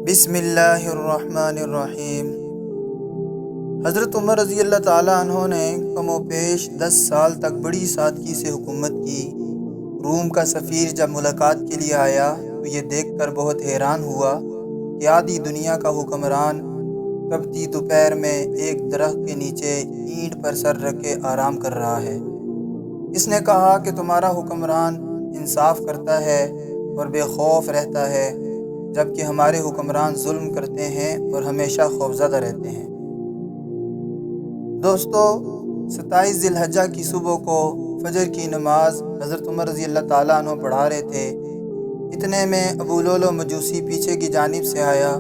بسم اللہ الرحمن الرحیم۔ حضرت عمر رضی اللہ تعالیٰ عنہ نے کم و بیش 10 سال تک بڑی سادگی سے حکومت کی۔ روم کا سفیر جب ملاقات کے لیے آیا تو یہ دیکھ کر بہت حیران ہوا کہ آدھی دنیا کا حکمران تپتی دوپہر میں ایک درخت کے نیچے اینٹ پر سر رکھے آرام کر رہا ہے۔ اس نے کہا کہ تمہارا حکمران انصاف کرتا ہے اور بے خوف رہتا ہے، جبکہ ہمارے حکمران ظلم کرتے ہیں اور ہمیشہ خوفزدہ رہتے ہیں۔ دوستو، 27 ذی الحجہ کی صبح کو فجر کی نماز حضرت عمر رضی اللہ تعالیٰ عنہ پڑھا رہے تھے۔ اتنے میں ابو لولو مجوسی پیچھے کی جانب سے آیا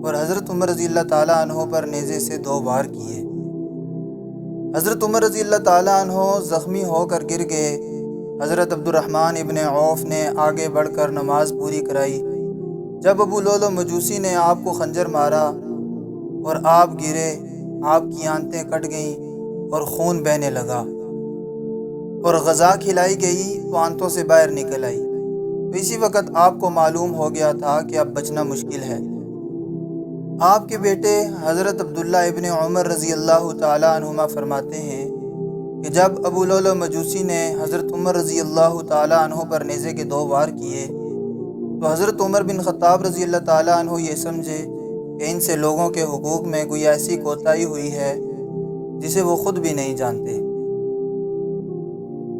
اور حضرت عمر رضی اللہ تعالیٰ عنہ پر نیزے سے 2 وار کیے۔ حضرت عمر رضی اللہ تعالیٰ عنہ زخمی ہو کر گر گئے۔ حضرت عبد الرحمن ابن عوف نے آگے بڑھ کر نماز پوری کرائی۔ جب ابو لولو مجوسی نے آپ کو خنجر مارا اور آپ گرے، آپ کی آنتیں کٹ گئیں اور خون بہنے لگا اور غذا کھلائی گئی تو آنتوں سے باہر نکل آئی، تو اسی وقت آپ کو معلوم ہو گیا تھا کہ اب بچنا مشکل ہے۔ آپ کے بیٹے حضرت عبداللہ ابن عمر رضی اللہ تعالیٰ عنہما فرماتے ہیں کہ جب ابو لولو مجوسی نے حضرت عمر رضی اللہ تعالیٰ عنہ پر نیزے کے 2 وار کیے تو حضرت عمر بن خطاب رضی اللہ تعالیٰ عنہ یہ سمجھے کہ ان سے لوگوں کے حقوق میں کوئی ایسی کوتاہی ہوئی ہے جسے وہ خود بھی نہیں جانتے۔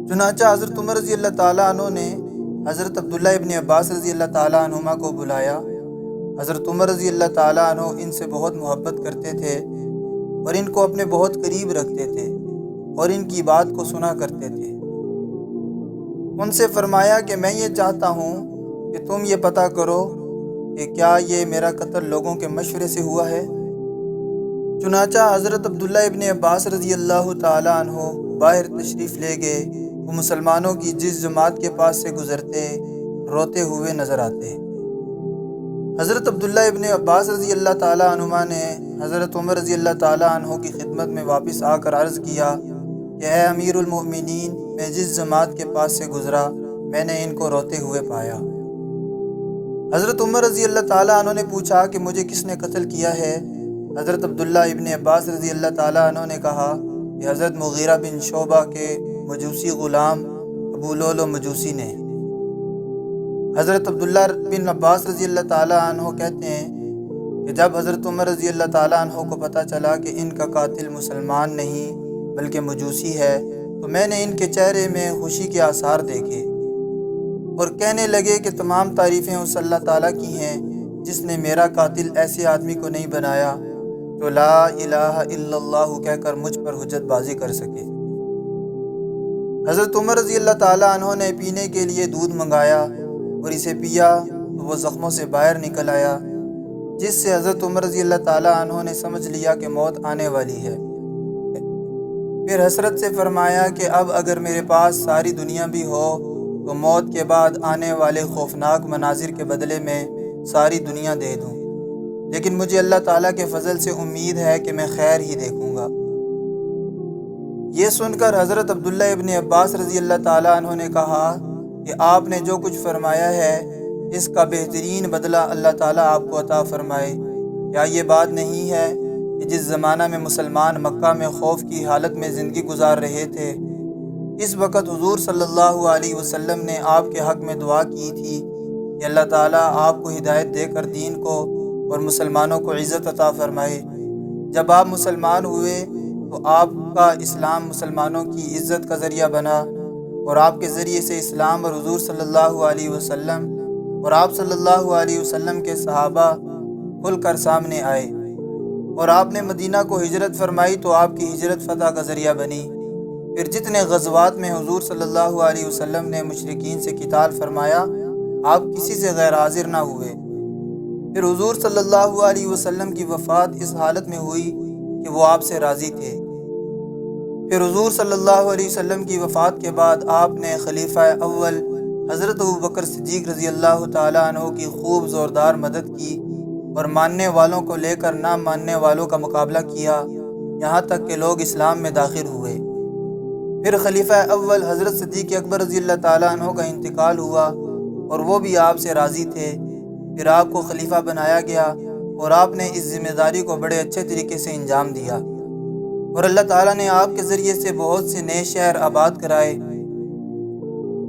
چنانچہ حضرت عمر رضی اللہ تعالیٰ عنہ نے حضرت عبداللہ ابن عباس رضی اللہ تعالیٰ عنہما کو بلایا۔ حضرت عمر رضی اللہ تعالیٰ عنہ ان سے بہت محبت کرتے تھے اور ان کو اپنے بہت قریب رکھتے تھے اور ان کی بات کو سنا کرتے تھے۔ ان سے فرمایا کہ میں یہ چاہتا ہوں کہ تم یہ پتہ کرو کہ کیا یہ میرا قتل لوگوں کے مشورے سے ہوا ہے۔ چنانچہ حضرت عبداللہ ابن عباس رضی اللہ تعالیٰ عنہ باہر تشریف لے گئے۔ وہ مسلمانوں کی جس جماعت کے پاس سے گزرتے روتے ہوئے نظر آتے۔ حضرت عبداللہ ابن عباس رضی اللہ تعالیٰ عنہما نے حضرت عمر رضی اللہ تعالیٰ عنہ کی خدمت میں واپس آ کر عرض کیا کہ اے امیر المؤمنین، میں جس جماعت کے پاس سے گزرا میں نے ان کو روتے ہوئے پایا۔ حضرت عمر رضی اللہ تعالیٰ عنہ نے پوچھا کہ مجھے کس نے قتل کیا ہے؟ حضرت عبداللہ ابن عباس رضی اللہ تعالیٰ عنہ نے کہا کہ حضرت مغیرہ بن شعبہ کے مجوسی غلام ابو لولو مجوسی نے۔ حضرت عبداللہ بن عباس رضی اللہ تعالیٰ عنہ کہتے ہیں کہ جب حضرت عمر رضی اللہ تعالیٰ عنہ کو پتہ چلا کہ ان کا قاتل مسلمان نہیں بلکہ مجوسی ہے تو میں نے ان کے چہرے میں خوشی کے آثار دیکھے اور کہنے لگے کہ تمام تعریفیں اس اللہ تعالیٰ کی ہیں جس نے میرا قاتل ایسے آدمی کو نہیں بنایا جو لا الہ الا اللہ کہہ کر مجھ پر حجت بازی کر سکے۔ حضرت عمر رضی اللہ تعالیٰ عنہ نے پینے کے لیے دودھ منگایا اور اسے پیا تو وہ زخموں سے باہر نکل آیا، جس سے حضرت عمر رضی اللہ تعالیٰ عنہ نے سمجھ لیا کہ موت آنے والی ہے۔ پھر حسرت سے فرمایا کہ اب اگر میرے پاس ساری دنیا بھی ہو تو موت کے بعد آنے والے خوفناک مناظر کے بدلے میں ساری دنیا دے دوں، لیکن مجھے اللہ تعالیٰ کے فضل سے امید ہے کہ میں خیر ہی دیکھوں گا۔ یہ سن کر حضرت عبداللہ ابن عباس رضی اللہ تعالیٰ عنہ نے کہا کہ آپ نے جو کچھ فرمایا ہے اس کا بہترین بدلہ اللہ تعالیٰ آپ کو عطا فرمائے۔ کیا یہ بات نہیں ہے کہ جس زمانہ میں مسلمان مکہ میں خوف کی حالت میں زندگی گزار رہے تھے، اس وقت حضور صلی اللہ علیہ وسلم نے آپ کے حق میں دعا کی تھی کہ اللہ تعالیٰ آپ کو ہدایت دے کر دین کو اور مسلمانوں کو عزت عطا فرمائے۔ جب آپ مسلمان ہوئے تو آپ کا اسلام مسلمانوں کی عزت کا ذریعہ بنا اور آپ کے ذریعے سے اسلام اور حضور صلی اللہ علیہ وسلم اور آپ صلی اللہ علیہ وسلم کے صحابہ کھل کر سامنے آئے، اور آپ نے مدینہ کو ہجرت فرمائی تو آپ کی ہجرت فتح کا ذریعہ بنی۔ پھر جتنے غزوات میں حضور صلی اللہ علیہ وسلم نے مشرکین سے قتال فرمایا، آپ کسی سے غیر حاضر نہ ہوئے۔ پھر حضور صلی اللہ علیہ وسلم کی وفات اس حالت میں ہوئی کہ وہ آپ سے راضی تھے۔ پھر حضور صلی اللہ علیہ وسلم کی وفات کے بعد آپ نے خلیفہ اول حضرت ابوبکر صدیق رضی اللہ تعالیٰ عنہ کی خوب زوردار مدد کی اور ماننے والوں کو لے کر نہ ماننے والوں کا مقابلہ کیا، یہاں تک کہ لوگ اسلام میں داخل ہوئے۔ پھر خلیفہ اول حضرت صدیق اکبر رضی اللہ تعالیٰ عنہ کا انتقال ہوا اور وہ بھی آپ سے راضی تھے۔ پھر آپ کو خلیفہ بنایا گیا اور آپ نے اس ذمہ داری کو بڑے اچھے طریقے سے انجام دیا، اور اللہ تعالیٰ نے آپ کے ذریعے سے بہت سے نئے شہر آباد کرائے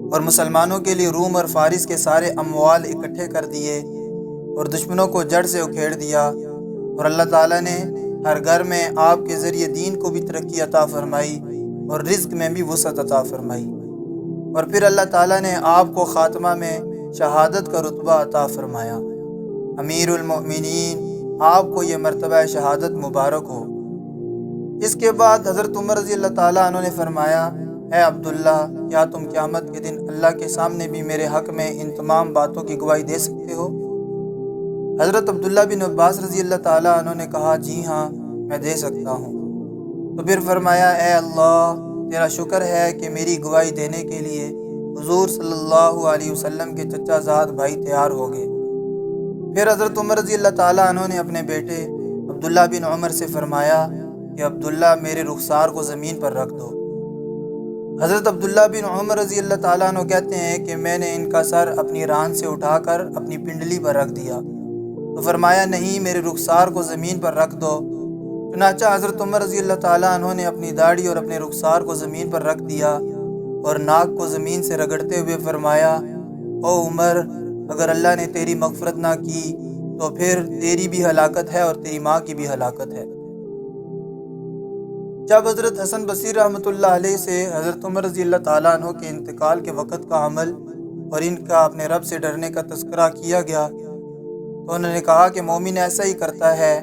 اور مسلمانوں کے لیے روم اور فارس کے سارے اموال اکٹھے کر دیے اور دشمنوں کو جڑ سے اکھیڑ دیا، اور اللہ تعالیٰ نے ہر گھر میں آپ کے ذریعے دین کو بھی ترقی عطا فرمائی اور رزق میں بھی وسعت عطا فرمائی، اور پھر اللہ تعالیٰ نے آپ کو خاتمہ میں شہادت کا رتبہ عطا فرمایا۔ امیر المؤمنین، آپ کو یہ مرتبہ شہادت مبارک ہو۔ اس کے بعد حضرت عمر رضی اللہ تعالیٰ عنہ نے فرمایا، اے عبداللہ، کیا تم قیامت کے دن اللہ کے سامنے بھی میرے حق میں ان تمام باتوں کی گواہی دے سکتے ہو؟ حضرت عبداللہ بن عباس رضی اللہ تعالیٰ عنہ نے کہا، جی ہاں، میں دے سکتا ہوں۔ تو پھر فرمایا، اے اللہ، تیرا شکر ہے کہ میری گواہی دینے کے لیے حضور صلی اللہ علیہ وسلم کے چچا زاد بھائی تیار ہو گئے۔ پھر حضرت عمر رضی اللہ تعالیٰ عنہ نے اپنے بیٹے عبداللہ بن عمر سے فرمایا کہ عبداللہ، میرے رخسار کو زمین پر رکھ دو۔ حضرت عبداللہ بن عمر رضی اللہ تعالیٰ عنہ کہتے ہیں کہ میں نے ان کا سر اپنی ران سے اٹھا کر اپنی پنڈلی پر رکھ دیا، تو فرمایا، نہیں، میرے رخسار کو زمین پر رکھ دو۔ چنانچہ حضرت عمر رضی اللہ تعالیٰ عنہ نے اپنی داڑھی اور اپنے رخسار کو زمین پر رکھ دیا اور ناک کو زمین سے رگڑتے ہوئے فرمایا، او عمر، اگر اللہ نے تیری مغفرت نہ کی تو پھر تیری بھی ہلاکت ہے اور تیری ماں کی بھی ہلاکت ہے۔ جب حضرت حسن بصری رحمۃ اللہ علیہ سے حضرت عمر رضی اللہ تعالیٰ عنہ کے انتقال کے وقت کا عمل اور ان کا اپنے رب سے ڈرنے کا تذکرہ کیا گیا تو انہوں نے کہا کہ مومن ایسا ہی کرتا ہے،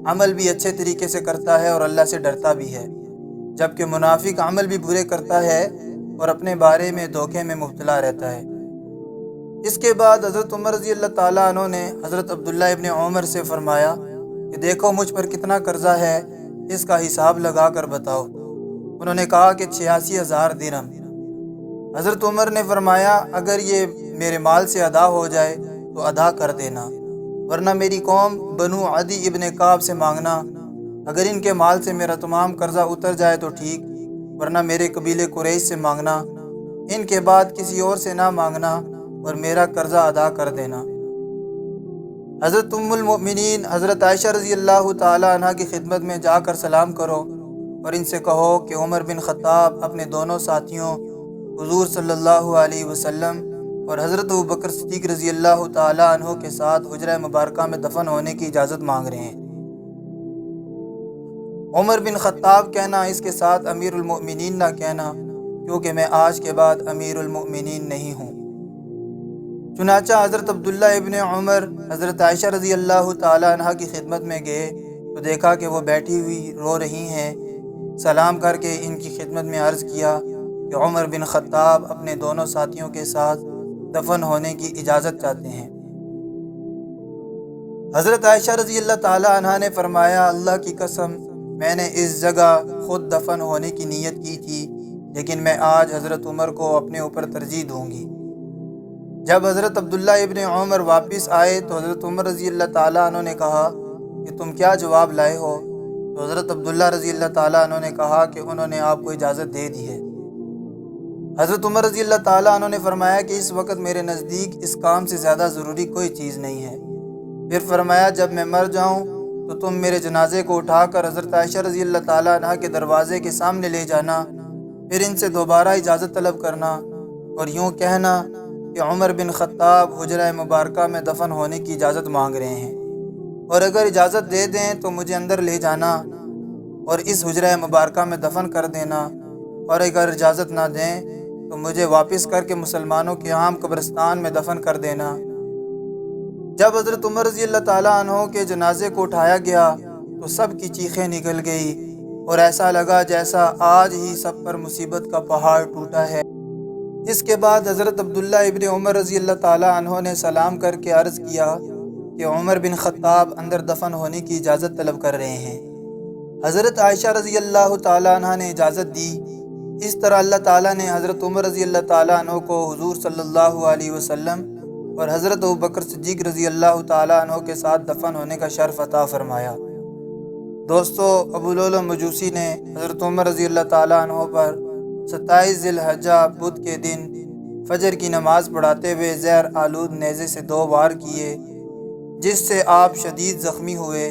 عمل بھی اچھے طریقے سے کرتا ہے اور اللہ سے ڈرتا بھی ہے، جبکہ منافق عمل بھی برے کرتا ہے اور اپنے بارے میں دھوکے میں مبتلا رہتا ہے۔ اس کے بعد حضرت عمر رضی اللہ تعالیٰ عنہ نے حضرت عبداللہ ابن عمر سے فرمایا کہ دیکھو مجھ پر کتنا قرضہ ہے، اس کا حساب لگا کر بتاؤ۔ انہوں نے کہا کہ 86,000 درہم۔ حضرت عمر نے فرمایا، اگر یہ میرے مال سے ادا ہو جائے تو ادا کر دینا، ورنہ میری قوم بنو عدی ابن کعب سے مانگنا، اگر ان کے مال سے میرا تمام قرضہ اتر جائے تو ٹھیک، ورنہ میرے قبیلے قریش سے مانگنا، ان کے بعد کسی اور سے نہ مانگنا اور میرا قرضہ ادا کر دینا۔ حضرت ام المؤمنین حضرت عائشہ رضی اللہ تعالی عنہ کی خدمت میں جا کر سلام کرو اور ان سے کہو کہ عمر بن خطاب اپنے دونوں ساتھیوں حضور صلی اللہ علیہ وسلم اور حضرت ابوبکر صدیق رضی اللہ تعالی عنہ کے ساتھ حجرہ مبارکہ میں دفن ہونے کی اجازت مانگ رہے ہیں۔ عمر بن خطاب کہنا، اس کے ساتھ امیر المؤمنین نہ کہنا، کیونکہ میں آج کے بعد امیر المؤمنین نہیں ہوں۔ چنانچہ حضرت عبداللہ ابن عمر حضرت عائشہ رضی اللہ تعالی عنہ کی خدمت میں گئے تو دیکھا کہ وہ بیٹھی ہوئی رو رہی ہیں۔ سلام کر کے ان کی خدمت میں عرض کیا کہ عمر بن خطاب اپنے دونوں ساتھیوں کے ساتھ دفن ہونے کی اجازت چاہتے ہیں۔ حضرت عائشہ رضی اللہ تعالی عنہ نے فرمایا، اللہ کی قسم، میں نے اس جگہ خود دفن ہونے کی نیت کی تھی، لیکن میں آج حضرت عمر کو اپنے اوپر ترجیح دوں گی۔ جب حضرت عبداللہ ابن عمر واپس آئے تو حضرت عمر رضی اللہ تعالیٰ عنہ نے کہا کہ تم کیا جواب لائے ہو؟ تو حضرت عبداللہ رضی اللہ تعالیٰ عنہ نے کہا کہ انہوں نے آپ کو اجازت دے دی ہے۔ حضرت عمر رضی اللہ تعالیٰ عنہ نے فرمایا کہ اس وقت میرے نزدیک اس کام سے زیادہ ضروری کوئی چیز نہیں ہے۔ پھر فرمایا، جب میں مر جاؤں تو تم میرے جنازے کو اٹھا کر حضرت عائشہ رضی اللہ تعالیٰ عنہ کے دروازے کے سامنے لے جانا، پھر ان سے دوبارہ اجازت طلب کرنا اور یوں کہنا کہ عمر بن خطاب حجرہ مبارکہ میں دفن ہونے کی اجازت مانگ رہے ہیں، اور اگر اجازت دے دیں تو مجھے اندر لے جانا اور اس حجرہ مبارکہ میں دفن کر دینا، اور اگر اجازت نہ دیں تو مجھے واپس کر کے مسلمانوں کے عام قبرستان میں دفن کر دینا۔ جب حضرت عمر رضی اللہ تعالیٰ عنہ کے جنازے کو اٹھایا گیا تو سب کی چیخیں نکل گئی اور ایسا لگا جیسا آج ہی سب پر مصیبت کا پہاڑ ٹوٹا ہے۔ اس کے بعد حضرت عبداللہ ابن عمر رضی اللہ تعالیٰ عنہ نے سلام کر کے عرض کیا کہ عمر بن خطاب اندر دفن ہونے کی اجازت طلب کر رہے ہیں۔ حضرت عائشہ رضی اللہ تعالیٰ عنہ نے اجازت دی۔ اس طرح اللہ تعالیٰ نے حضرت عمر رضی اللہ تعالیٰ عنہ کو حضور صلی اللہ علیہ وسلم اور حضرت ابوبکر صدیق رضی اللہ تعالیٰ عنہ کے ساتھ دفن ہونے کا شرف عطا فرمایا۔ دوستو، ابو لؤلؤ مجوسی نے حضرت عمر رضی اللہ تعالیٰ عنہ پر 27 ذی الحجہ بدھ کے دن فجر کی نماز پڑھاتے ہوئے زہر آلود نیزے سے 2 وار کیے جس سے آپ شدید زخمی ہوئے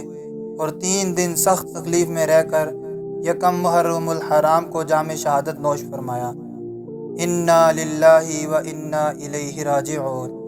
اور 3 دن سخت تکلیف میں رہ کر یکم محرم الحرام کو جام شہادت نوش فرمایا۔ انا للہ و انا الیہ راجعون۔